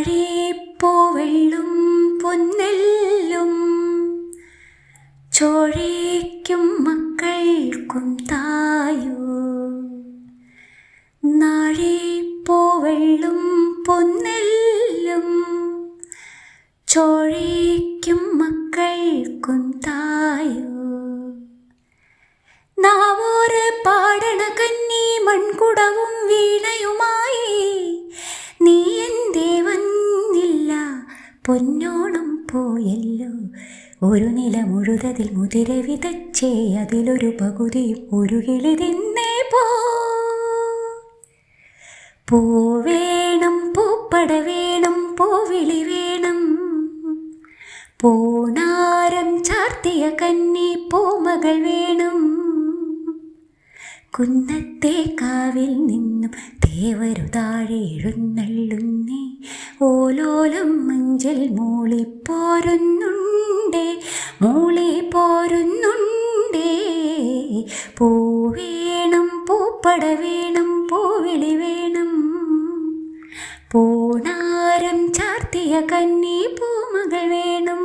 നാഴിപ്പോവെള്ളും പൊന്നെല്ലും ചോഴിക്കും മക്കൾക്കും തായോ. നാഴിപ്പോവെള്ളും പൊന്നെല്ലും ചോഴിക്കും മക്കൾക്കും തായോ. നാവോറ് പാടണ കന്നി മൺകുടവും വീണയുമായി നീ എന്തേ വന്നില്ല, പൊന്നോണം പോയല്ലോ. ഒരു നില മുഴുതതിൽ മുതിര വിതച്ചേ അതിലൊരു പകുതിയും ഒരു കിളി തിന്നേ പൂ വേണം, പൂപ്പട വേണം, പൂവിളി വേണം, പൂണാരം ചാർത്തിയ കന്നി പൂമകൾ വേണം. കുന്നത്തെ കാവിൽ നിന്നും തേവരു താഴെ എഴുന്നള്ളുന്നേ, ഓലോലം മഞ്ചൽ മൂളിപ്പോരുന്നുണ്ടേ, മൂളിപ്പോരുന്നുണ്ടേ. പൂ വേണം, പൂപ്പട വേണം, പൂവിളി വേണം, പൂണാരം ചാർത്തിയ കന്നി പൂമകൾ വേണം.